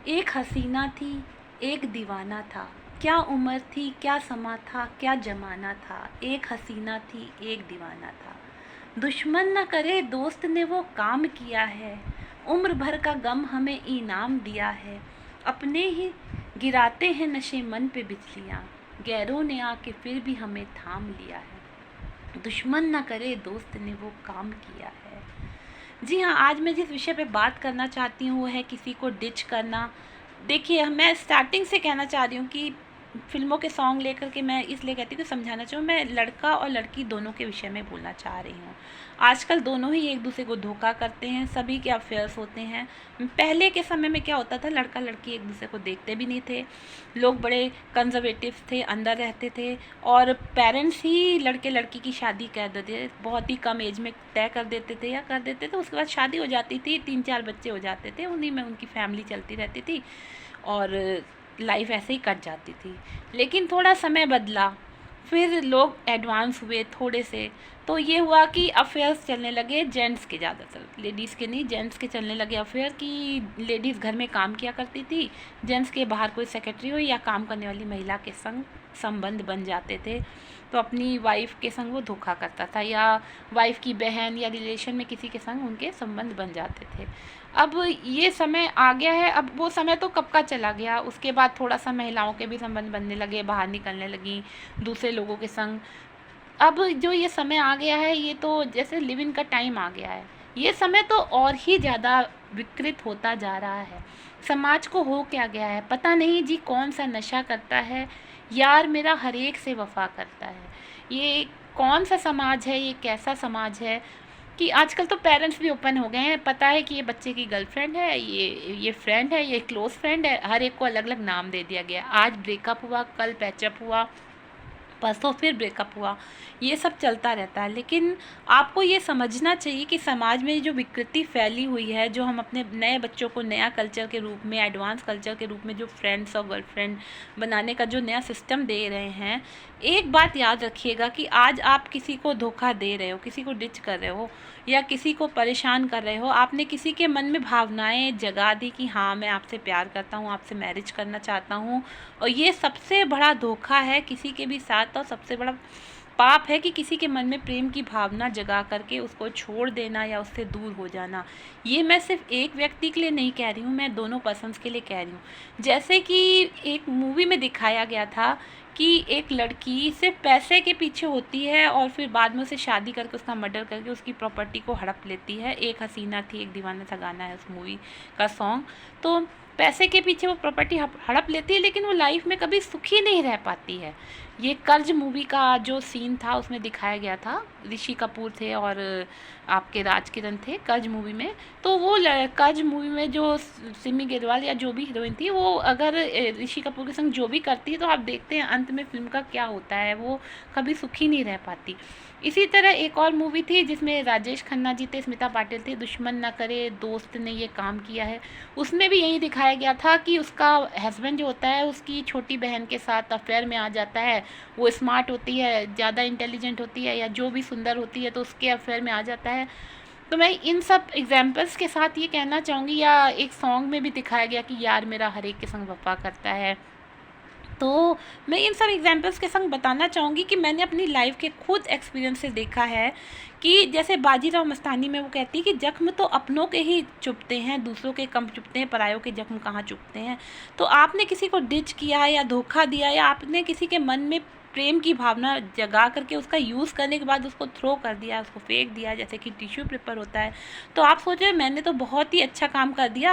एक हसीना थी, एक दीवाना था, क्या उम्र थी, क्या समा था, क्या जमाना था। एक हसीना थी, एक दीवाना था। दुश्मन न करे दोस्त ने वो काम किया है, उम्र भर का गम हमें इनाम दिया है। अपने ही गिराते हैं नशे मन पे बिजलियाँ, गैरों ने आके फिर भी हमें थाम लिया है। दुश्मन न करे दोस्त ने वो काम किया है। जी हाँ, आज मैं जिस विषय पे बात करना चाहती हूँ वो है किसी को डिच करना। देखिए, मैं स्टार्टिंग से कहना चाह रही हूँ कि फ़िल्मों के सॉन्ग लेकर के मैं इसलिए कहती हूँ कि समझाना चाहूँ, मैं लड़का और लड़की दोनों के विषय में बोलना चाह रही हूँ। आजकल दोनों ही एक दूसरे को धोखा करते हैं, सभी के अफेयर्स होते हैं। पहले के समय में क्या होता था, लड़का लड़की एक दूसरे को देखते भी नहीं थे, लोग बड़े कंजर्वेटिव थे, अंदर रहते थे और पेरेंट्स ही लड़के लड़की की शादी कर देते, बहुत ही कम एज में तय कर देते थे या कर देते थे। उसके बाद शादी हो जाती थी, 3-4 बच्चे हो जाते थे, उन्हीं में उनकी फैमिली चलती रहती थी और लाइफ ऐसे ही कट जाती थी। लेकिन थोड़ा समय बदला, फिर लोग एडवांस हुए थोड़े से, तो ये हुआ कि अफेयर्स चलने लगे जेंट्स के, ज़्यादातर लेडीज़ के नहीं, जेंट्स के चलने लगे अफेयर। कि लेडीज़ घर में काम किया करती थी, जेंट्स के बाहर कोई सेक्रेटरी हो या काम करने वाली महिला के संग संबंध बन जाते थे, तो अपनी वाइफ के संग वो धोखा करता था, या वाइफ की बहन या रिलेशन में किसी के संग उनके संबंध बन जाते थे। अब ये समय आ गया है, अब वो समय तो कब का चला गया। उसके बाद थोड़ा सा महिलाओं के भी संबंध बनने लगे, बाहर निकलने लगी दूसरे लोगों के संग। अब जो ये समय आ गया है, ये तो जैसे लिव इन का टाइम आ गया है। ये समय तो और ही ज़्यादा विकृत होता जा रहा है। समाज को हो क्या गया है पता नहीं जी, कौन सा नशा करता है, यार मेरा हर एक से वफा करता है। ये कौन सा समाज है, ये कैसा समाज है कि आजकल तो पेरेंट्स भी ओपन हो गए हैं। पता है कि ये बच्चे की गर्लफ्रेंड है, ये फ्रेंड है, ये क्लोज फ्रेंड है, हर एक को अलग अलग नाम दे दिया गया। आज ब्रेकअप हुआ, कल पैचअप हुआ, परसों फिर ब्रेकअप हुआ, ये सब चलता रहता है। लेकिन आपको ये समझना चाहिए कि समाज में जो विकृति फैली हुई है, जो हम अपने नए बच्चों को नया कल्चर के रूप में, एडवांस कल्चर के रूप में जो फ्रेंड्स और गर्लफ्रेंड बनाने का जो नया सिस्टम दे रहे हैं, एक बात याद रखिएगा कि आज आप किसी को धोखा दे रहे हो, किसी को डिच कर रहे हो या किसी को परेशान कर रहे हो, आपने किसी के मन में भावनाएं जगा दी कि हाँ मैं आपसे प्यार करता हूँ, आपसे मैरिज करना चाहता हूँ। और ये सबसे बड़ा धोखा है किसी के भी साथ, और सबसे बड़ा पाप है कि किसी के मन में प्रेम की भावना जगा करके उसको छोड़ देना या उससे दूर हो जाना। ये मैं सिर्फ एक व्यक्ति के लिए नहीं कह रही हूँ, मैं दोनों पर्सन्स के लिए कह रही हूँ। जैसे कि एक मूवी में दिखाया गया था कि एक लड़की सिर्फ पैसे के पीछे होती है और फिर बाद में उसे शादी करके उसका मर्डर करके उसकी प्रॉपर्टी को हड़प लेती है। एक हसीना थी, एक दीवाना था गाना है उस मूवी का सॉन्ग। तो पैसे के पीछे वो प्रॉपर्टी हड़प लेती है, लेकिन वो लाइफ में कभी सुखी नहीं रह पाती है। ये कर्ज मूवी का जो सीन था उसमें दिखाया गया था। ऋषि कपूर थे और आपके राज किरण थे कर्ज मूवी में। तो वो कर्ज मूवी में जो सिमी गेरवाल या जो भी हीरोइन थी, वो अगर ऋषि कपूर के संग जो भी करती है तो आप देखते हैं अंत में फिल्म का क्या होता है, वो कभी सुखी नहीं रह पाती। इसी तरह एक और मूवी थी जिसमें राजेश खन्ना जी थे, स्मिता पाटिल थे, दुश्मन न करे दोस्त ने ये काम किया है। उसमें भी यही दिखाया गया था कि उसका हस्बैंड जो होता है उसकी छोटी बहन के साथ अफेयर में आ जाता है। वो स्मार्ट होती है, ज़्यादा इंटेलिजेंट होती है या जो भी सुंदर होती है, तो उसके अफेयर में आ जाता है। तो मैं इन सब एग्जाम्पल्स के साथ ये कहना चाहूँगी, या एक सॉन्ग में भी दिखाया गया कि यार मेरा हर एक के संग वफा करता है। तो मैं इन सब एग्जाम्पल्स के संग बताना चाहूँगी कि मैंने अपनी लाइफ के खुद एक्सपीरियंस से देखा है कि जैसे बाजीराव मस्तानी में वो कहती है कि जख्म तो अपनों के ही चुभते हैं, दूसरों के कम चुभते हैं, परायों के जख्म कहाँ चुभते हैं। तो आपने किसी को डिच किया या धोखा दिया, या आपने किसी के मन में प्रेम की भावना जगा करके उसका यूज़ करने के बाद उसको थ्रो कर दिया, उसको फेंक दिया जैसे कि टिश्यू पेपर होता है, तो आप सोचो मैंने तो बहुत ही अच्छा काम कर दिया।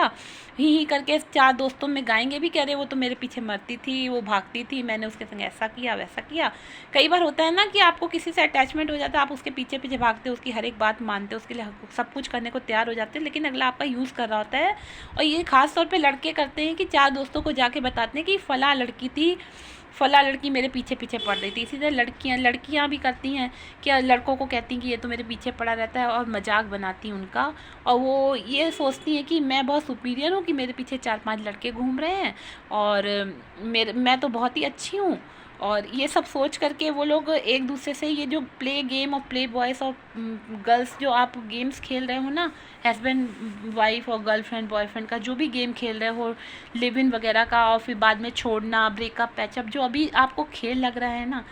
ही करके 4 दोस्तों में गाएंगे भी, कह रहे वो तो मेरे पीछे मरती थी, वो भागती थी, मैंने उसके संग ऐसा किया वैसा किया। कई बार होता है ना कि आपको किसी से अटैचमेंट हो जाता है, आप उसके पीछे पीछे भागते हो, उसकी हर एक बात मानते हो, उसके लिए सब कुछ करने को तैयार हो जाते हैं, लेकिन अगला आपका यूज़ कर रहा होता है। और ये खास तौर पे लड़के करते हैं कि 4 दोस्तों को जाके बताते हैं कि फला लड़की थी, फला लड़की मेरे पीछे पीछे पड़ रही थी। इसी तरह लड़कियां भी करती हैं कि लड़कों को कहती हैं कि ये तो मेरे पीछे पड़ा रहता है, और मजाक बनाती हैं उनका। और वो ये सोचती हैं कि मैं बहुत सुपीरियर हूँ कि मेरे पीछे 4-5 लड़के घूम रहे हैं और मैं तो बहुत ही अच्छी हूँ। और ये सब सोच करके वो लोग एक दूसरे से ये जो प्ले गेम और प्ले बॉयज़ और गर्ल्स जो आप गेम्स खेल रहे हो ना, हस्बैंड वाइफ और गर्लफ्रेंड बॉयफ्रेंड का जो भी गेम खेल रहे हो, लिव इन वगैरह का, और फिर बाद में छोड़ना, ब्रेकअप, पैचअप, जो अभी आपको खेल लग रहा है ना,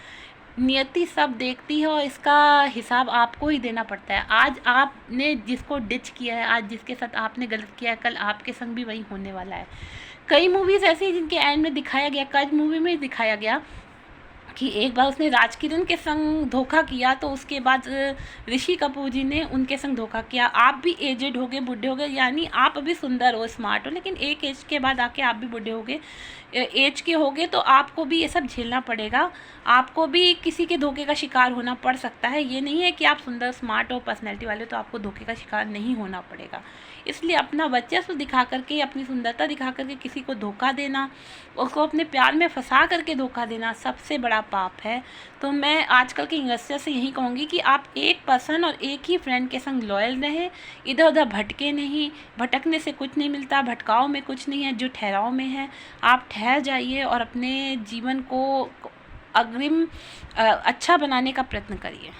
नियति सब देखती है और इसका हिसाब आपको ही देना पड़ता है। आज आपने जिसको डिच किया है, आज जिसके साथ आपने गलत किया है, कल आपके संग भी वही होने वाला है। कई मूवीज़ ऐसी हैं जिनके एंड में दिखाया गया, कज मूवी में दिखाया गया कि एक बार उसने राजकिरण के संग धोखा किया, तो उसके बाद ऋषि कपूर जी ने उनके संग धोखा किया। आप भी एजेड हो गए, बूढ़े हो गए, यानी आप अभी सुंदर हो, स्मार्ट हो, लेकिन एक एज के बाद आके आप भी बूढ़े हो गए, एज के हो गए, तो आपको भी ये सब झेलना पड़ेगा। आपको भी किसी के धोखे का शिकार होना पड़ सकता है। ये नहीं है कि आप सुंदर, स्मार्ट हो, पर्सनैलिटी वाले, तो आपको धोखे का शिकार नहीं होना पड़ेगा। इसलिए अपना वर्चस्व दिखा करके, अपनी सुंदरता दिखा करके किसी को धोखा देना, उसको अपने प्यार में फंसा करके धोखा देना सबसे बड़ा पाप है। तो मैं आजकल के यंगस्टर से यही कहूँगी कि आप एक पर्सन और एक ही फ्रेंड के संग लॉयल रहें, इधर उधर भटके नहीं। भटकने से कुछ नहीं मिलता, भटकाव में कुछ नहीं है, जो ठहराव में है। आप ठहर जाइए और अपने जीवन को अग्रिम अच्छा बनाने का प्रयत्न करिए।